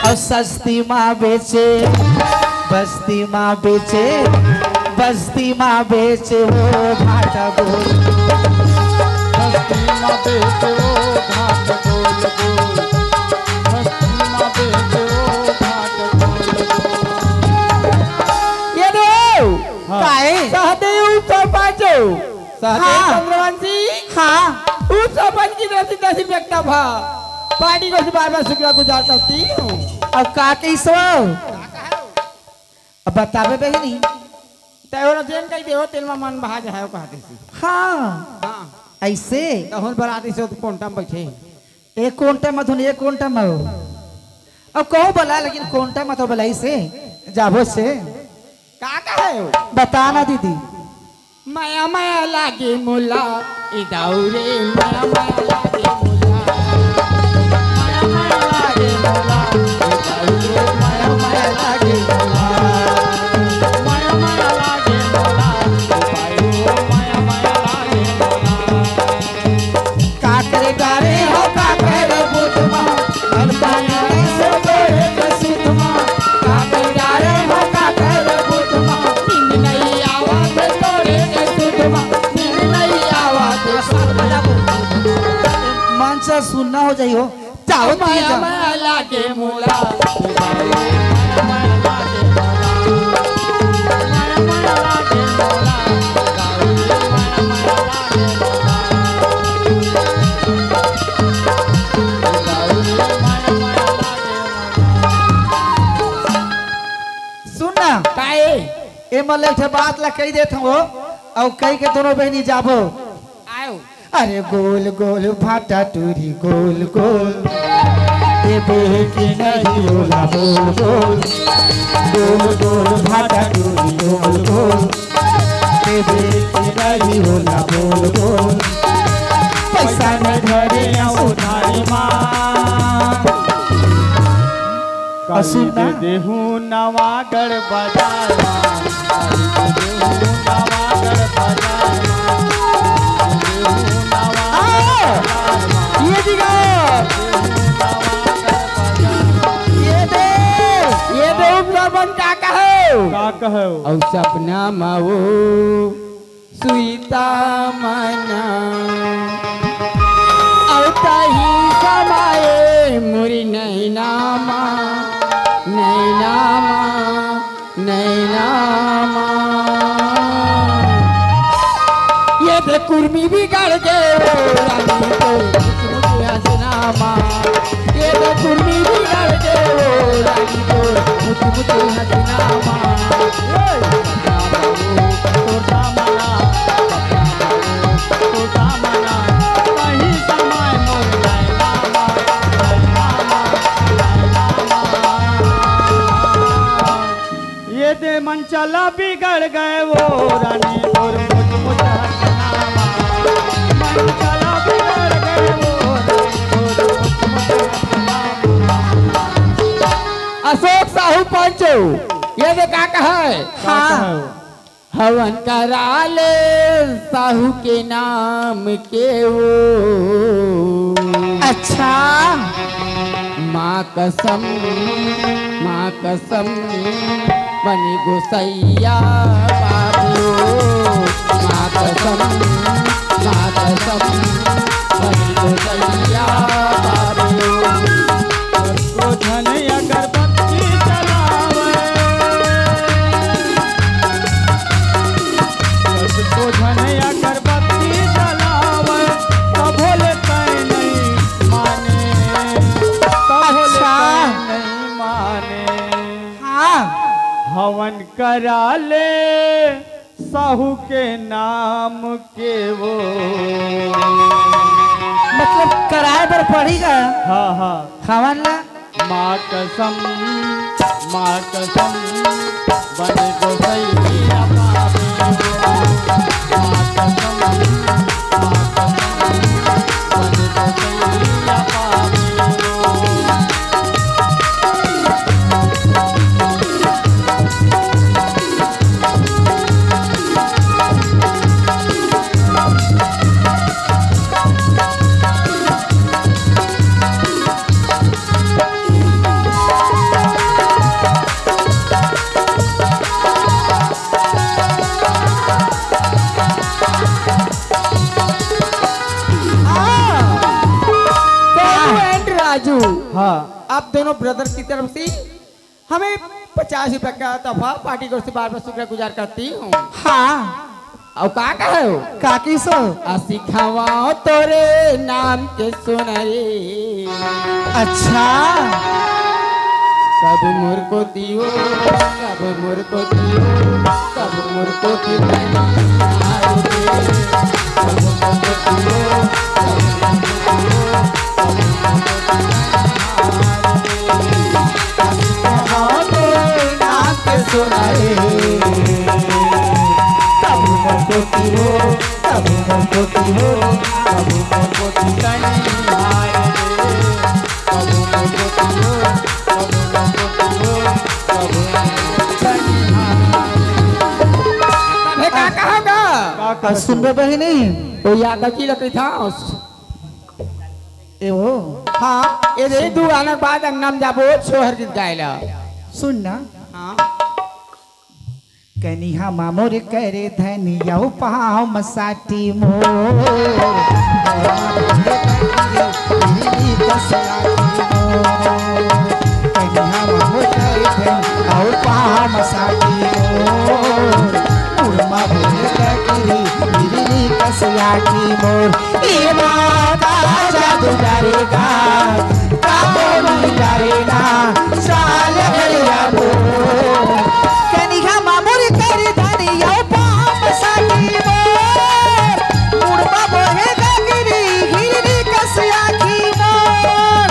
और सस्ती माँ बेचे बस्ती माँ बेचे बस्ती माँ बेचे वो भाटा बोल बस्ती माँ बेचे वो भाट बोल बोल बस्ती माँ बेचे वो भाट बोल ये दो काय सहदेव सरपंचो सहदेव चंद्रवंशी हाँ उस सरपंच की तरफ से 10 व्यक्ता भा पार्टी को बार-बार शुक्ला गुजार करती हूँ। अब का कैसो अब बतावे पे नहीं तेरा जेन कहीं देहो तेल में मन बहा जाए कहते सी हाँ हाँ ऐसे तहुन बराती से तो कोंटा में बैठे एक कोंटा मत एक कोंटा में हो अब कहो बोला लेकिन कोंटा मत बोला ऐसे जाबो से का कहे हो बताना दीदी माया माया लागे मुला इदाउरे माया माया लागे मुला माया माया लागे मुला इदाउरे माया माया लागे मुला माया माया लागे मुला इदाउरे माया माया लागे मुला का करे गारे हो का करे बुधमा घर पाया से तोरे कसितमा का करे गारे हो का करे बुधमा नींद नहीं आवाज तोरे कसितमा नींद नहीं आवाज साथ बजाबो मन से सुनना हो जाइयो चाहो माया माया लागे मुला इदाउरे माया माया लागे मुला माया माया लागे मुला इदाउरे माया माया लागे मुला इदाउरे माया माया लागे मुला सुनना काए ए मले एक बात ला कही देत हो और कही के दोनों बहनी जाबो आयो अरे गोल गोल भाटा टूरी गोल गोल ये बेटी नहीं होला बोल बोल गोल गोल भाटा टूरी गोल गोल ये बेटी नहीं होला बोल बोल पैसा न घरे उधारी मां काली देहू नवागढ़ बाजार देहू नवागढ़ बाजार ये दिगा ये दे उपलबन का कहो और सपना माओ सुईता मना और तही समाए मुरी नहीं नामा नहीं नामा नहीं नामा ये दे कुर्मी भी गड़ गए रानी को मुझे हसनामा ये दे कुर्मी भी गड़ गए रानी को मुझे हसनामा छोटा मना छोटा मना कहीं समय मोर लामा ये दे मन चला बिगड़ गए वो रानी और मुझे हसनामा मन चला बिगड़ गए वो रानी अशोक साहू पंचो ये दे का है हाँ हवन करा ले साहू के नाम के वो अच्छा माँ कसम बनी गोसैया बाबू माँ कसम बनी गोसैया बाबू उसको धन अगरबत्ती चलावे उसको धन अगरबत्ती चलावे तब भोले तय नहीं माने अच्छा नहीं माने हाँ हवन करा ले साहू के नाम के वो मतलब किराए पर पड़ेगा हाँ हाँ खावन ला माँ कसम बने गोसैया पावे माँ कसम बने गोसैया पावे हाँ आप दोनों ब्रदर की तरफ से हमें 50 रुपए का तोहफा पार्टी को से बार बार शुक्रगुजार करती हूँ। हाँ और का कहे हो काकी सो सिखावा तोरे नाम के सुनरे अच्छा कब मोर को दियो कब मोर को दियो कब मोर को दियो नाम के सुनाए कब मोर को दियो कब मोर को दियो कब मोर को सुन रहे बहनी तो या की लकड़ी था ए वो हाँ ये रे दू आने बाद अंगनाम जाबो सोहर गीत गायला सुन ना हाँ कनिहा मामोर करे धनिया पाँव मसाटी मोर कनिहा मामोर करे धनिया पाँव मसाटी मोर उर्मा भोले करी बिजली कसया की मोर ये माता जादू करेगा काबो नहीं करेगा साल भरिया मोर कनिहा मामोर करे धनिया पाँव मसाटी मोर उर्मा भोले करी बिजली कसया की मोर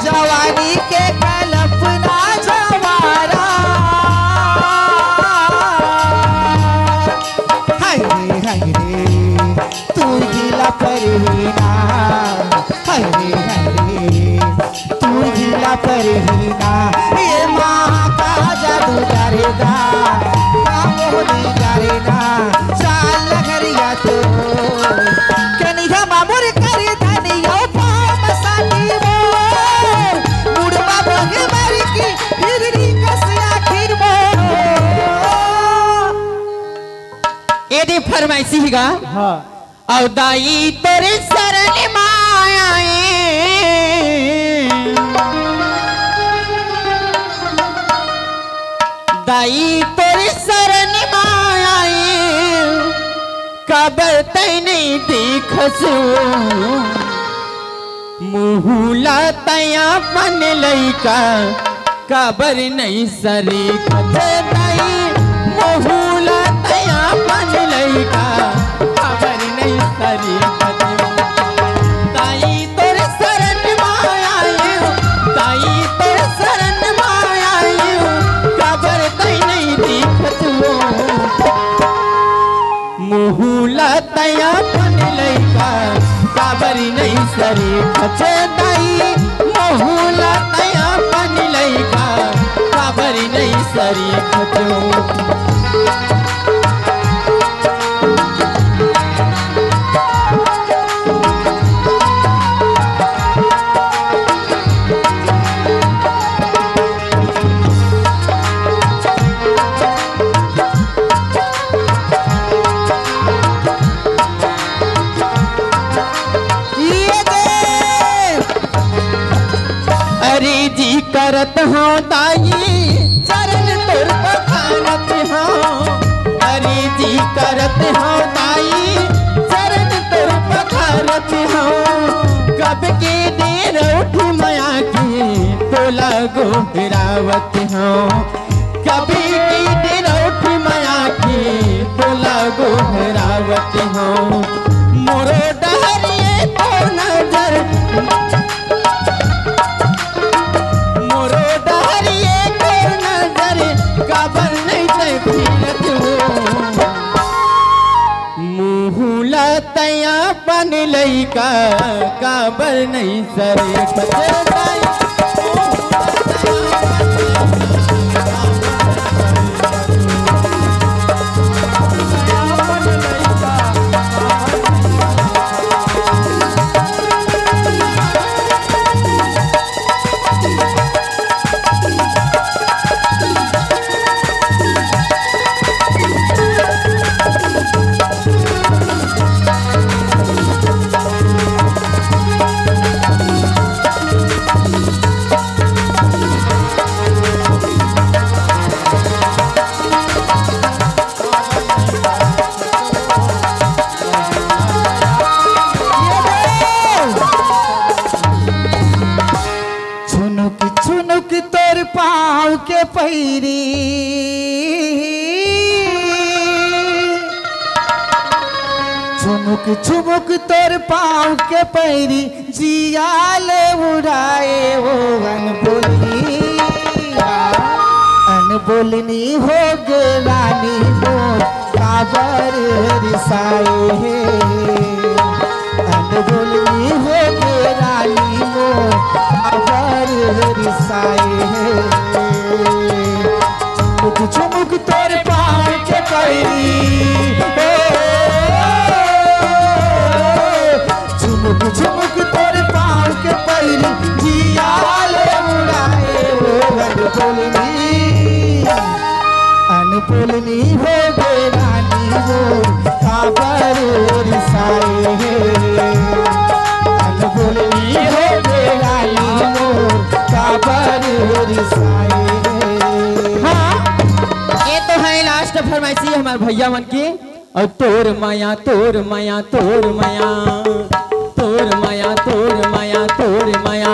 जवानी के कल्पना जवारा हाय रे तू गिला परहीना हाय रे तू गिला परहीना ये माँ का जादू करेगा मोहनी करेगा साल घरिया तो कनिहा मामोर करे धनिया पाँव मसाटी यदि फरमाइशी गा हाँ और दाई तेरे शरण मायाए दाई तेरे शरण मायाए कबर तय नहीं देखसू मुहुला तया मन लइका कबर नहीं सरी दाई मुहुला तया मन लइका खबर नहीं सरी ताई तोर शरण मायायो ताई तोर शरण मायायो खबर तई नहीं दिखत हो मुहुला तया मन लइका खबर नहीं सरी ताई मुहुला तया मन लइका खबर नहीं सरी करत हाँ ताई चरण तोर पखारत हाँ अरे जी करत हाँ ताई चरण तोर पखारत हाँ कब के देर उठ माया की तोला गोहरावत हाँ कभी की देर उठ माया की तोला गोहरावत हाँ मोरो अपन लइका काबर नहीं सरे खतराई के पैरी झुमुक झुमुक तोर पाँव के पैरी जियाल उड़ाए वो अनबोलनी हो गे रानी मोर काबर रिसाए है अनबोलनी हो गे रानी मोर काबर रिसाए है झुमुक तोर पाँव के पैरी झुमुक झुमुक तोर पाँव के पैरी जियाल उड़ाए अनबोलनी हो गे रानी वो काबर रिसाए है अनबोलनी हो गे रानी वो काबर रिसाए लास्ट फरमाइशी हमारे भैया मन की और तोर माया तोर माया तोर माया तोर माया तोर माया तोर माया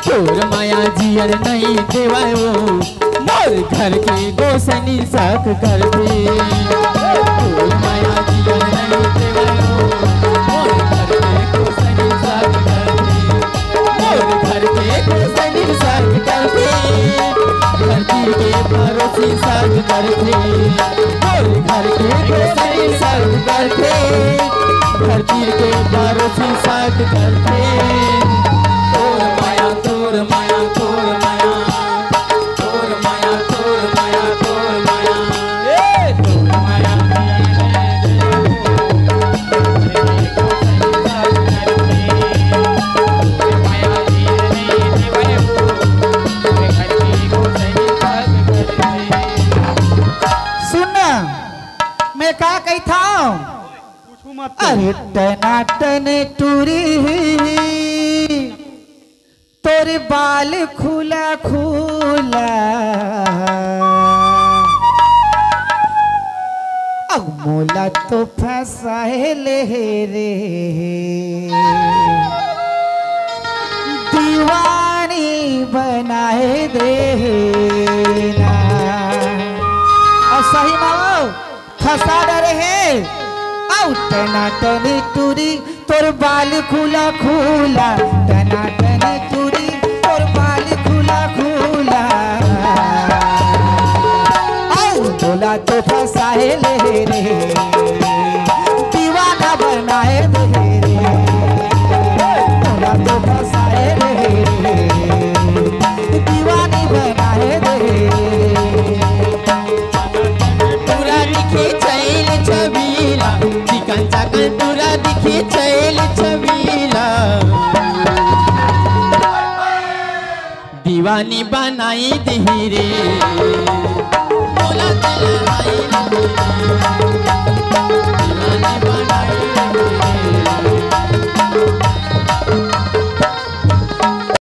तोर माया जियर नहीं देवायो मोर घर के गोसनी साख कर दे तोर माया जियर नहीं देवायो मोर घर के गोसनी साख कर दे मोर घर के गोसनी साख कर दे धरती के भरोसे सर्व करते और घर के गोसनी सर्व करते धरती के भरोसे सर्व करते तोर माया तोर माया तोर माया तोर माया तोर माया तोर माया तोर माया का कही था अरे टनाटन टूरी तोरे बाल खुला खुला अब मोला तो फंसाए ले रे दीवानी बनाए दे और सही माओ फंसा डरे है टनाटन टूरी तोर बाल खुला खुला टनाटन टूरी तोर बाल खुला खुला बोला तो फंसाए ले रे दीवाना बनाए दे रे बोला तो फंसाए ले दीवानी बनाए दे कंटूरा दिखी चैल छबीला दीवानी बनाई धीरे बोला दीवानी बनाई